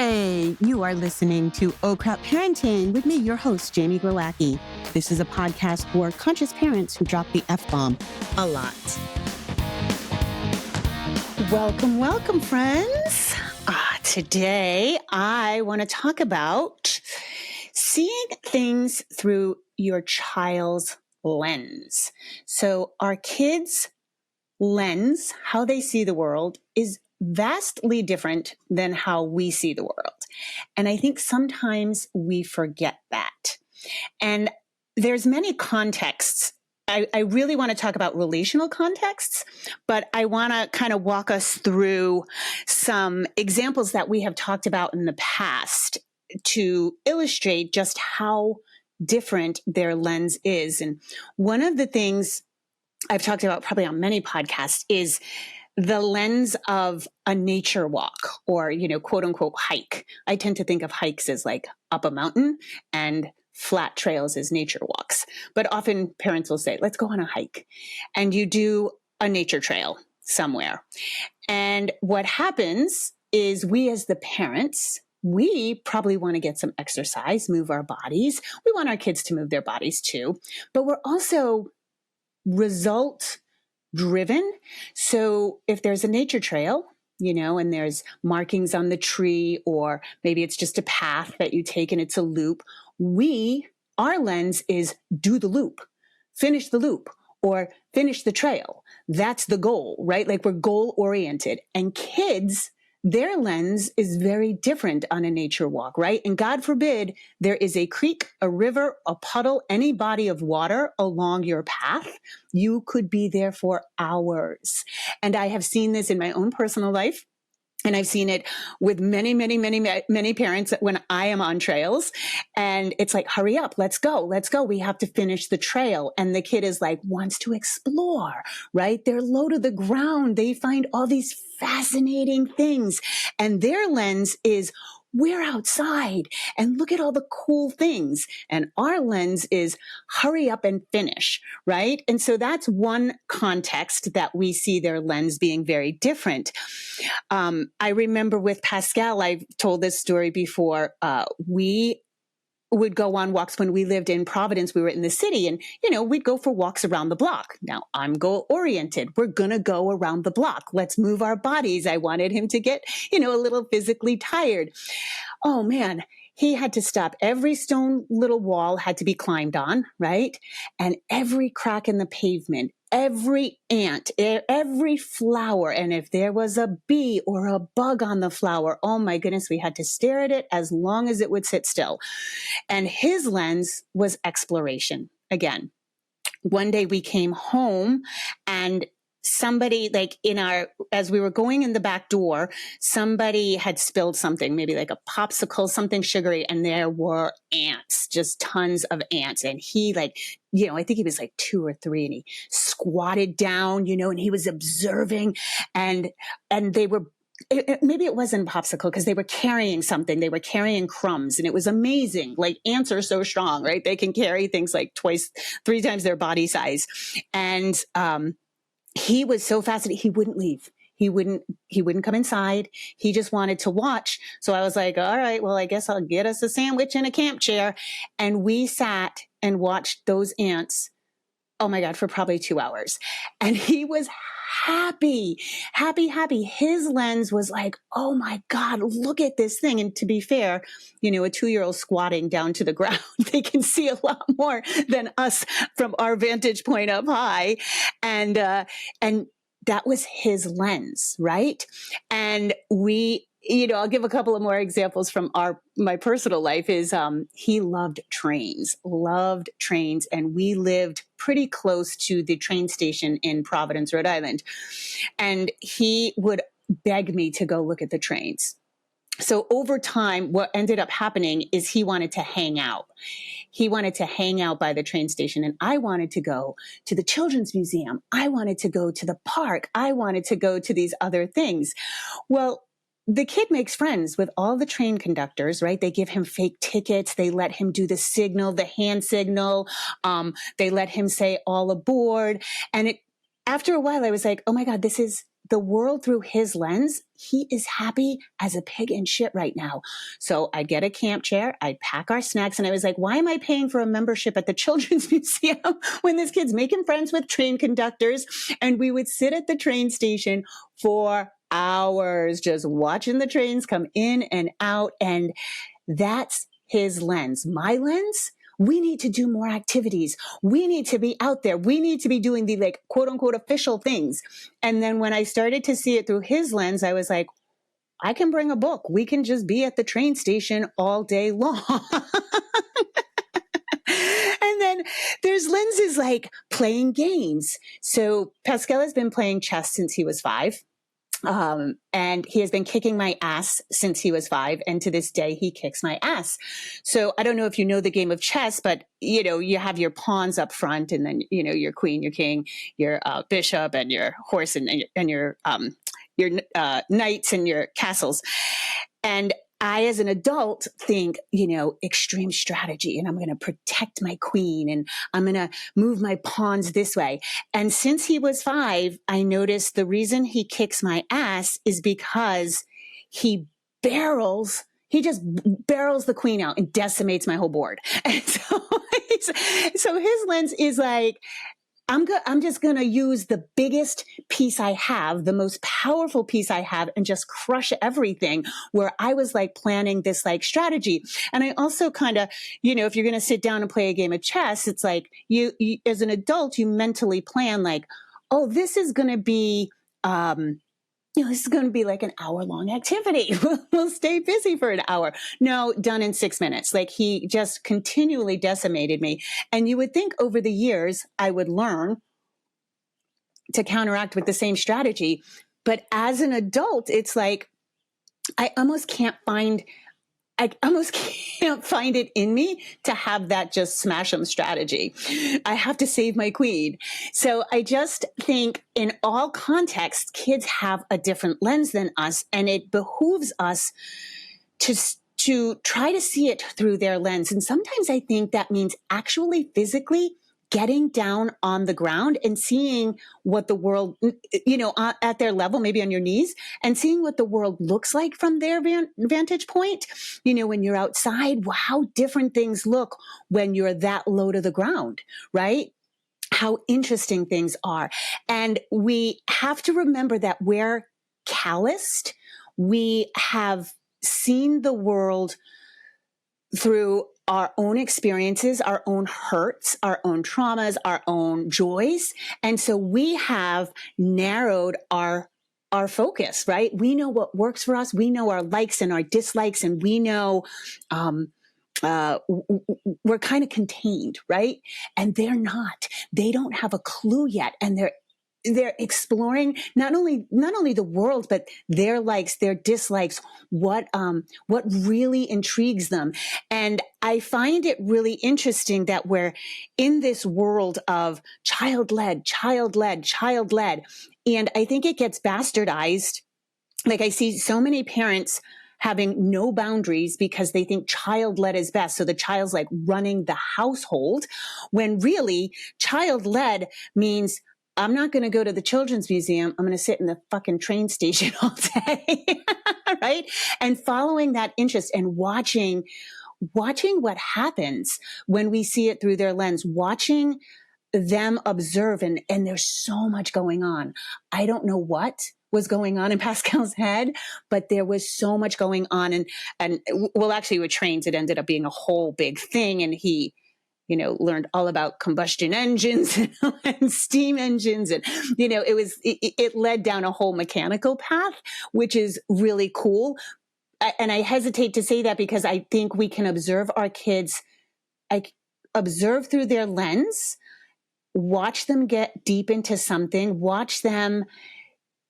Hey, you are listening to Oh Crap Parenting with me, your host, Jamie Glowacki. This is a podcast for conscious parents who drop the F-bomb a lot. Welcome, friends. Today, I want to talk about seeing things through your child's lens. So our kids' lens, how they see the world, is vastly different than how we see the world. And I think sometimes we forget that. And there's many contexts. I really want to talk about relational contexts, but I want to kind of walk us through some examples that we have talked about in the past to illustrate just how different their lens is. And one of the things I've talked about probably on many podcasts is the lens of a nature walk or, quote unquote hike. I tend to think of hikes as like up a mountain and flat trails as nature walks. But often parents will say, let's go on a hike. And you do a nature trail somewhere. And what happens is we as the parents, we probably want to get some exercise, move our bodies. We want our kids to move their bodies too. But we're also result driven. So if there's a nature trail, and there's markings on the tree, or maybe it's just a path that you take and it's a loop, our lens is do the loop, finish the loop, or finish the trail. That's the goal, right? Like we're goal oriented. And kids, their lens is very different on a nature walk, right? And God forbid there is a creek, a river, a puddle, any body of water along your path. You could be there for hours. And I have seen this in my own personal life. And I've seen it with many, many, many, many parents when I am on trails. And it's like, hurry up, let's go. We have to finish the trail. And the kid is like, wants to explore, right? They're low to the ground. They find all these fascinating things. And their lens is, we're outside and look at all the cool things. And our lens is hurry up and finish, right? And so that's one context that we see their lens being very different. I remember with Pascal, I've told this story before, we would go on walks when we lived in Providence. We were in the city and, we'd go for walks around the block. Now I'm goal oriented. We're going to go around the block. Let's move our bodies. I wanted him to get, a little physically tired. Oh man, he had to stop. Every stone little wall had to be climbed on, right? And every crack in the pavement, every ant, every flower. And if there was a bee or a bug on the flower, oh my goodness, we had to stare at it as long as it would sit still. And his lens was exploration. Again, one day we came home and somebody as we were going in the back door, somebody had spilled something, maybe like a popsicle, something sugary. And there were ants, just tons of ants. And he I think he was like 2 or 3 and he squatted down, and he was observing and they were, maybe it wasn't popsicle because they were carrying something. They were carrying crumbs and it was amazing. Like ants are so strong, right? They can carry things like 3 times their body size. And, he was so fascinated. He wouldn't leave. He wouldn't come inside. He just wanted to watch. So I was like, all right, well, I guess I'll get us a sandwich and a camp chair. And we sat and watched those ants, oh my God, for probably 2 hours. And he was happy. His lens was like, oh my God, look at this thing. And to be fair, a 2-year-old squatting down to the ground, they can see a lot more than us from our vantage point up high. And that was his lens, right? And I'll give a couple of more examples from my personal life is, he loved trains, and we lived pretty close to the train station in Providence, Rhode Island. And he would beg me to go look at the trains. So over time, what ended up happening is he wanted to hang out. He wanted to hang out by the train station, and I wanted to go to the Children's Museum. I wanted to go to the park. I wanted to go to these other things. Well, the kid makes friends with all the train conductors, right? They give him fake tickets. They let him do the signal, the hand signal. They let him say all aboard. And after a while, I was like, oh my God, this is the world through his lens, he is happy as a pig in shit right now. So I'd get a camp chair, I'd pack our snacks, and I was like, why am I paying for a membership at the Children's Museum when this kid's making friends with train conductors? And we would sit at the train station for hours just watching the trains come in and out. And that's his lens. My lens, we need to do more activities. We need to be out there. We need to be doing the like quote unquote official things. And then when I started to see it through his lens, I was like, I can bring a book. We can just be at the train station all day long. And then there's lenses like playing games. So Pascal has been playing chess since he was 5. And he has been kicking my ass since he was 5. And to this day, he kicks my ass. So I don't know if you know the game of chess, but, you know, you have your pawns up front and then, you know, your queen, your king, your bishop and your horse and your knights and your castles. And I, as an adult, think, you know, extreme strategy, and I'm going to protect my queen and I'm going to move my pawns this way. And since he was 5, I noticed the reason he kicks my ass is because he just barrels the queen out and decimates my whole board. And so his lens is like, I'm just going to use the biggest piece I have, the most powerful piece I have, and just crush everything, where I was like planning this like strategy. And I also kind of, you know, if you're going to sit down and play a game of chess, it's like you as an adult, you mentally plan like, oh, this is going to be, this is going to be like an hour-long activity. We'll stay busy for an hour. No, done in 6 minutes. Like he just continually decimated me. And you would think over the years I would learn to counteract with the same strategy. But as an adult, it's like I almost can't find it in me to have that just smash them strategy. I have to save my queen. So I just think in all contexts, kids have a different lens than us, and it behooves us to try to see it through their lens. And sometimes I think that means actually physically getting down on the ground and seeing what the world, at their level, maybe on your knees, and seeing what the world looks like from their vantage point. You know, when you're outside, how different things look when you're that low to the ground, right? How interesting things are. And we have to remember that we're calloused. We have seen the world through our own experiences, our own hurts, our own traumas, our own joys. And so we have narrowed our focus, right? We know what works for us. We know our likes and our dislikes, and we know, we're kind of contained, right? And they're not. They don't have a clue yet. And they're exploring not only the world, but their likes, their dislikes, what really intrigues them. And I find it really interesting that we're in this world of child-led. And I think it gets bastardized. Like I see so many parents having no boundaries because they think child-led is best. So the child's like running the household, when really child-led means I'm not going to go to the Children's Museum. I'm going to sit in the fucking train station all day, right? And following that interest and watching what happens when we see it through their lens, watching them observe. And there's so much going on. I don't know what was going on in Pascal's head, but there was so much going on. And well, actually with trains, it ended up being a whole big thing. And he, learned all about combustion engines and steam engines. And, it led down a whole mechanical path, which is really cool. And I hesitate to say that because I think we can observe our kids, observe through their lens, watch them get deep into something, watch them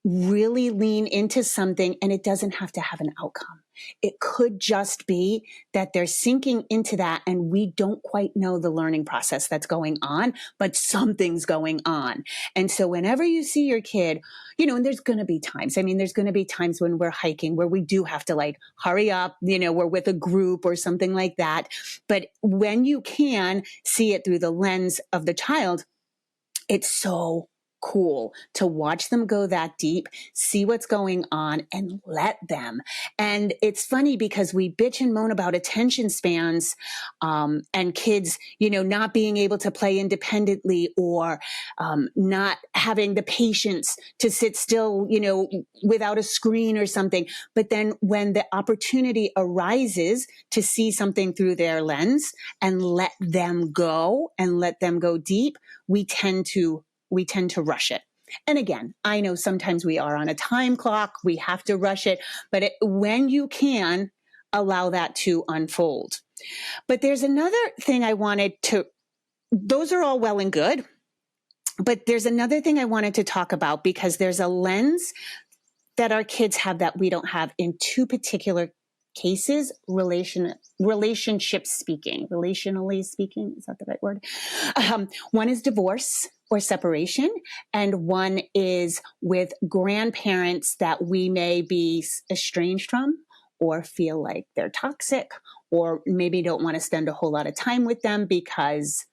really lean into something, and it doesn't have to have an outcome. It could just be that they're sinking into that and we don't quite know the learning process that's going on, but something's going on. And so whenever you see your kid, and there's going to be times, there's going to be times when we're hiking where we do have to like hurry up, we're with a group or something like that. But when you can see it through the lens of the child, it's so cool to watch them go that deep, see what's going on, and let them. And it's funny because we bitch and moan about attention spans, and kids, not being able to play independently, or not having the patience to sit still, without a screen or something. But then when the opportunity arises to see something through their lens and let them go deep, we tend to rush it. And again, I know sometimes we are on a time clock, we have to rush it, but when you can, allow that to unfold. But there's another thing those are all well and good, but there's another thing I wanted to talk about, because there's a lens that our kids have that we don't have in two particular cases, relationally speaking, is that the right word? One is divorce or separation, and one is with grandparents that we may be estranged from, or feel like they're toxic, or maybe don't want to spend a whole lot of time with them because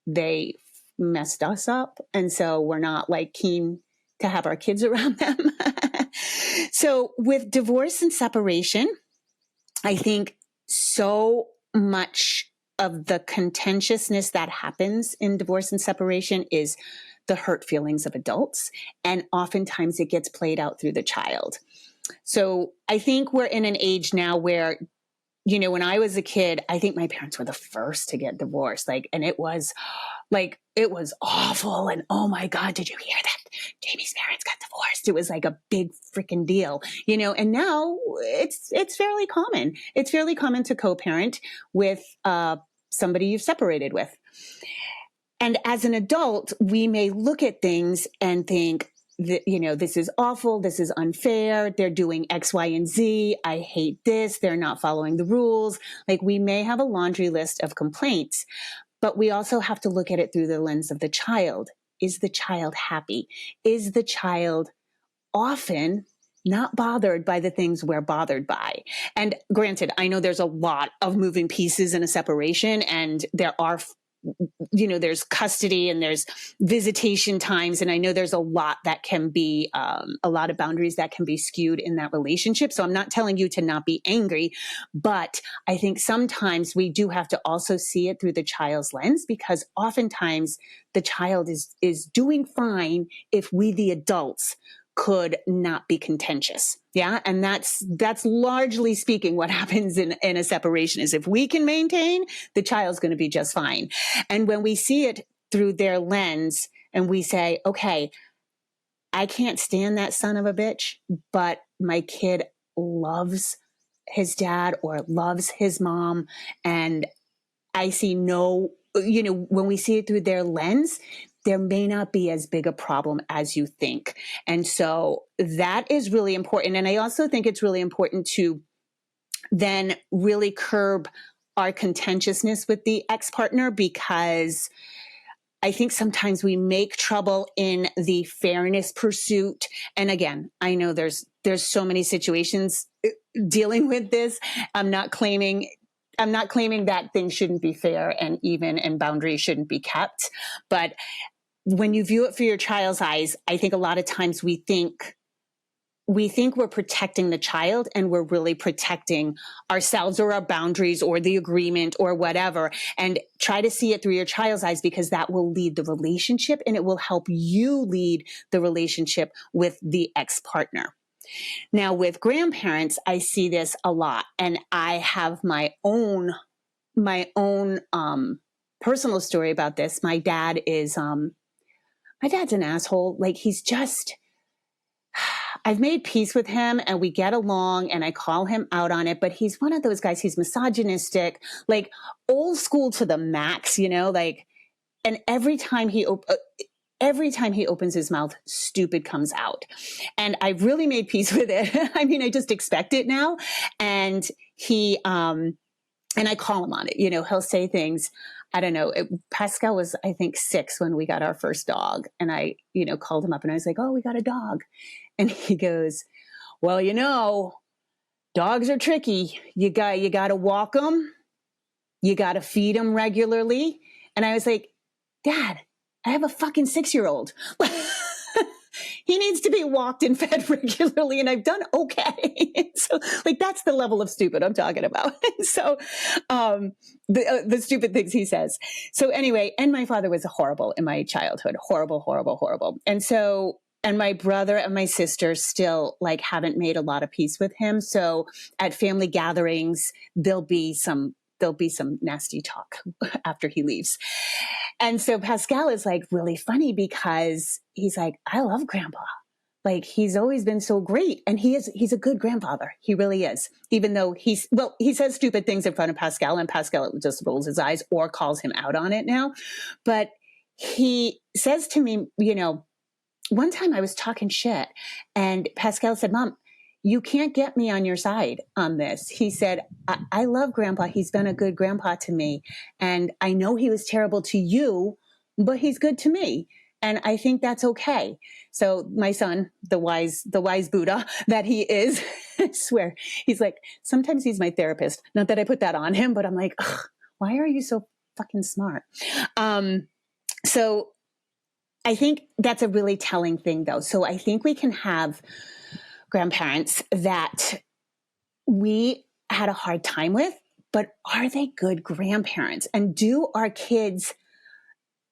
they messed us up, and so we're not keen to have our kids around them. So with divorce and separation, I think so much of the contentiousness that happens in divorce and separation is the hurt feelings of adults. And oftentimes it gets played out through the child. So I think we're in an age now where, when I was a kid, I think my parents were the first to get divorced. And it was awful. And oh my God, did you hear that? Jamie's parents got divorced. It was like a big freaking deal, and now it's fairly common. It's fairly common to co-parent with somebody you've separated with. And as an adult, we may look at things and think, this is awful. This is unfair. They're doing X, Y, and Z. I hate this. They're not following the rules. We may have a laundry list of complaints, but we also have to look at it through the lens of the child. Is the child happy? Is the child often not bothered by the things we're bothered by? And granted, I know there's a lot of moving pieces in a separation, and there are there's custody and there's visitation times. And I know there's a lot that can be, a lot of boundaries that can be skewed in that relationship. So I'm not telling you to not be angry, but I think sometimes we do have to also see it through the child's lens, because oftentimes the child is doing fine if we, the adults, could not be contentious. Yeah. And that's largely speaking what happens in a separation, is if we can maintain, the child's going to be just fine. And when we see it through their lens and we say, okay, I can't stand that son of a bitch, but my kid loves his dad or loves his mom. And I see when we see it through their lens, there may not be as big a problem as you think. And so that is really important. And I also think it's really important to then really curb our contentiousness with the ex-partner, because I think sometimes we make trouble in the fairness pursuit. And again, I know there's so many situations dealing with this. I'm not claiming that things shouldn't be fair and even, and boundaries shouldn't be kept. But when you view it through your child's eyes, I think a lot of times we think we're protecting the child, and we're really protecting ourselves or our boundaries or the agreement or whatever. And try to see it through your child's eyes, because that will lead the relationship, and it will help you lead the relationship with the ex-partner. Now, with grandparents, I see this a lot, and I have my own personal story about this. My dad's an asshole. He's just, I've made peace with him and we get along, and I call him out on it, but he's one of those guys, he's misogynistic, old school to the max, and every time he opens his mouth, stupid comes out. And I've really made peace with it. I mean, I just expect it now. And and I call him on it. He'll say things. I don't know. Pascal was, I think, 6 when we got our first dog. And I, called him up and I was like, oh, we got a dog. And he goes, well, dogs are tricky. You got to walk them. You got to feed them regularly. And I was like, Dad, I have a fucking 6-year-old. he needs to be walked and fed regularly, and I've done okay. So like, that's the level of stupid I'm talking about. So the stupid things he says. So anyway, and my father was horrible in my childhood. Horrible, horrible, horrible. And my brother and my sister still like haven't made a lot of peace with him. So at family gatherings, there'll be some nasty talk after he leaves. And so Pascal is like really funny because he's like, I love grandpa. Like, he's always been so great. And he's a good grandfather. He really is. Even though he says stupid things in front of Pascal, and Pascal just rolls his eyes or calls him out on it now. But he says to me, one time I was talking shit and Pascal said, Mom, you can't get me on your side on this. He said, I love grandpa. He's been a good grandpa to me. And I know he was terrible to you, but he's good to me. And I think that's okay. So my son, the wise Buddha that he is, I swear, he's like, sometimes he's my therapist. Not that I put that on him, but I'm like, why are you so fucking smart? So I think that's a really telling thing, though. So I think we can have grandparents that we had a hard time with, but are they good grandparents? And do our kids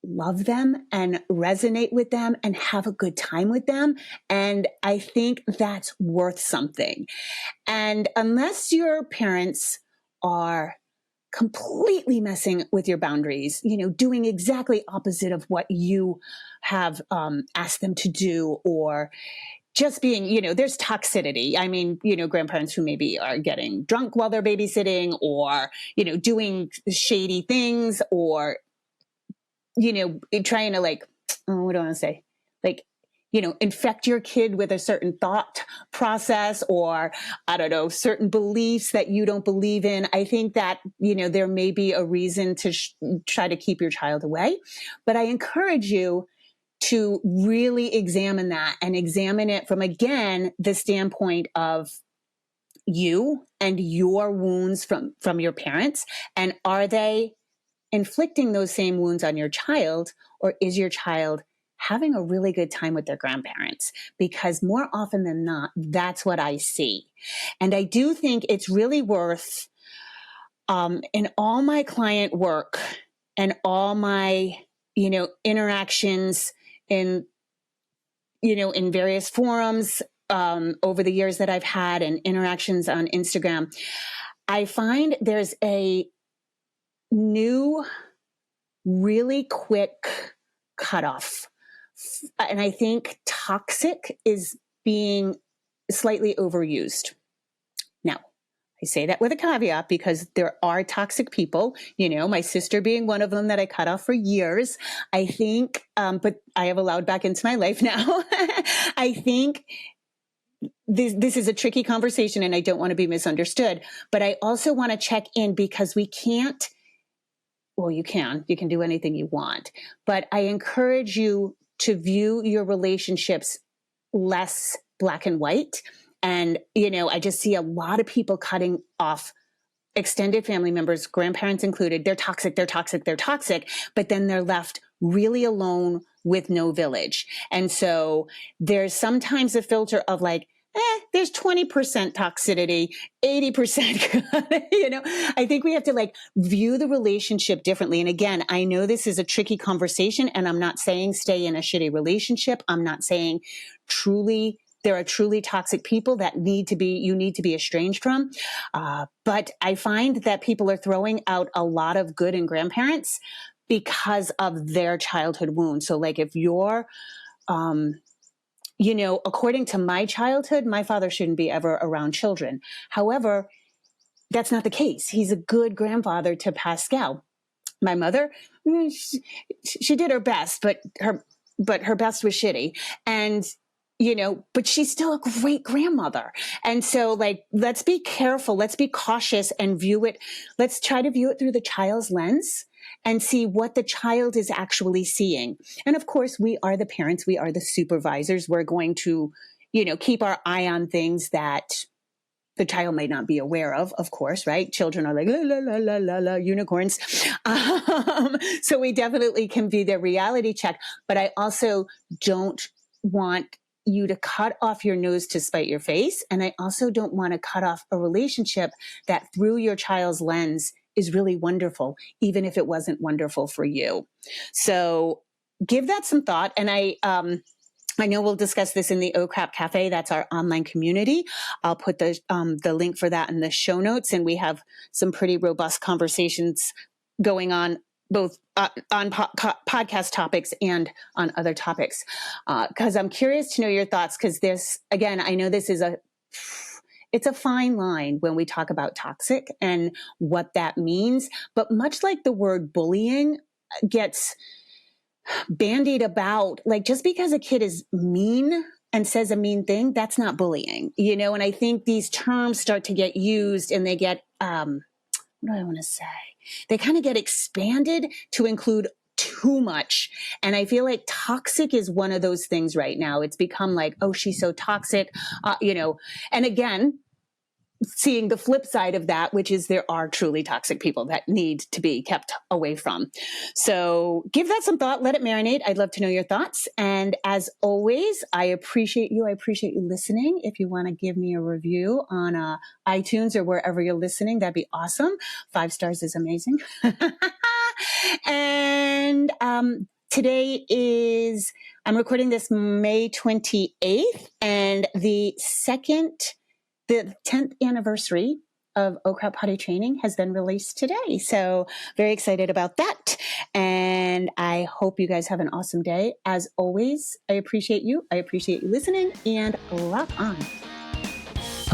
love them and resonate with them and have a good time with them? And I think that's worth something. And unless your parents are completely messing with your boundaries, doing exactly opposite of what you have asked them to do, or just being, there's toxicity. I mean, grandparents who maybe are getting drunk while they're babysitting, or, doing shady things, or, trying to what do I want to say? Infect your kid with a certain thought process, or, I don't know, certain beliefs that you don't believe in. I think that, there may be a reason to try to keep your child away. But I encourage you to really examine that, and examine it from, again, the standpoint of you and your wounds from your parents. And are they inflicting those same wounds on your child, or is your child having a really good time with their grandparents? Because more often than not, that's what I see. And I do think it's really worth, in all my client work and all my, interactions in various forums, over the years that I've had, and interactions on Instagram, I find there's a new, really quick cutoff. And I think toxic is being slightly overused. Now, I say that with a caveat, because there are toxic people, my sister being one of them that I cut off for years. I think, but I have allowed back into my life now. I think this is a tricky conversation, and I don't want to be misunderstood, but I also want to check in, because we can't, well, you can do anything you want, but I encourage you to view your relationships less black and white. And, I just see a lot of people cutting off extended family members, grandparents included. They're toxic, but then they're left really alone with no village. And so there's sometimes a filter of there's 20% toxicity, 80%, I think we have to view the relationship differently. And again, I know this is a tricky conversation, and I'm not saying stay in a shitty relationship. I'm not saying there are truly toxic people that you need to be estranged from. But I find that people are throwing out a lot of good in grandparents because of their childhood wounds. So if you're, according to my childhood, my father shouldn't be ever around children. However, that's not the case. He's a good grandfather to Pascal. My mother, she did her best, but her best was shitty. And, but she's still a great grandmother. And so let's be careful. Let's be cautious and view it. Let's try to view it through the child's lens and see what the child is actually seeing. And of course, we are the parents. We are the supervisors. We're going to, keep our eye on things that the child may not be aware of course, right? Children are like, la, la, la, la, la, la, unicorns. So we definitely can be their reality check. But I also don't want you to cut off your nose to spite your face. And I also don't want to cut off a relationship that through your child's lens is really wonderful, even if it wasn't wonderful for you. So give that some thought. And I know we'll discuss this in the Oh Crap Cafe. That's our online community. I'll put the link for that in the show notes. And we have some pretty robust conversations going on, both on podcast topics and on other topics. Because I'm curious to know your thoughts, because this, again, I know this is it's a fine line when we talk about toxic and what that means. But much like the word bullying gets bandied about, like just because a kid is mean and says a mean thing, that's not bullying, and I think these terms start to get used and they get, what do I want to say? They kind of get expanded to include too much. And I feel like toxic is one of those things right now. It's become like, oh, she's so toxic, and again, seeing the flip side of that, which is there are truly toxic people that need to be kept away from. So give that some thought, let it marinate. I'd love to know your thoughts. And as always, I appreciate you. I appreciate you listening. If you want to give me a review on iTunes or wherever you're listening, that'd be awesome. 5 stars is amazing. And today I'm recording this May 28th, and the 10th anniversary of Oh Crap Potty Training has been released today. So very excited about that. And I hope you guys have an awesome day. As always, I appreciate you. I appreciate you listening, and rock on.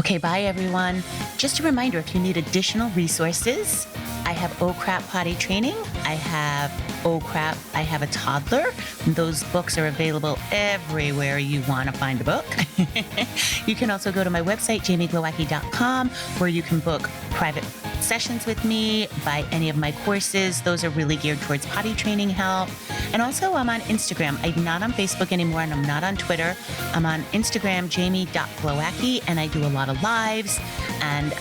Okay, bye everyone. Just a reminder, if you need additional resources, I have Oh Crap Potty Training. I have Oh Crap, I Have a Toddler. Those books are available everywhere you want to find a book. You can also go to my website, jamieglowacki.com, where you can book private sessions with me, buy any of my courses. Those are really geared towards potty training help. And also I'm on Instagram. I'm not on Facebook anymore, and I'm not on Twitter. I'm on Instagram, jamie.glowacki, and I do a lot of lives and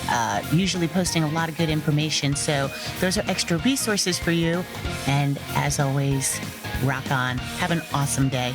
usually posting a lot of good information. So those are extra resources for you. And as always, rock on. Have an awesome day.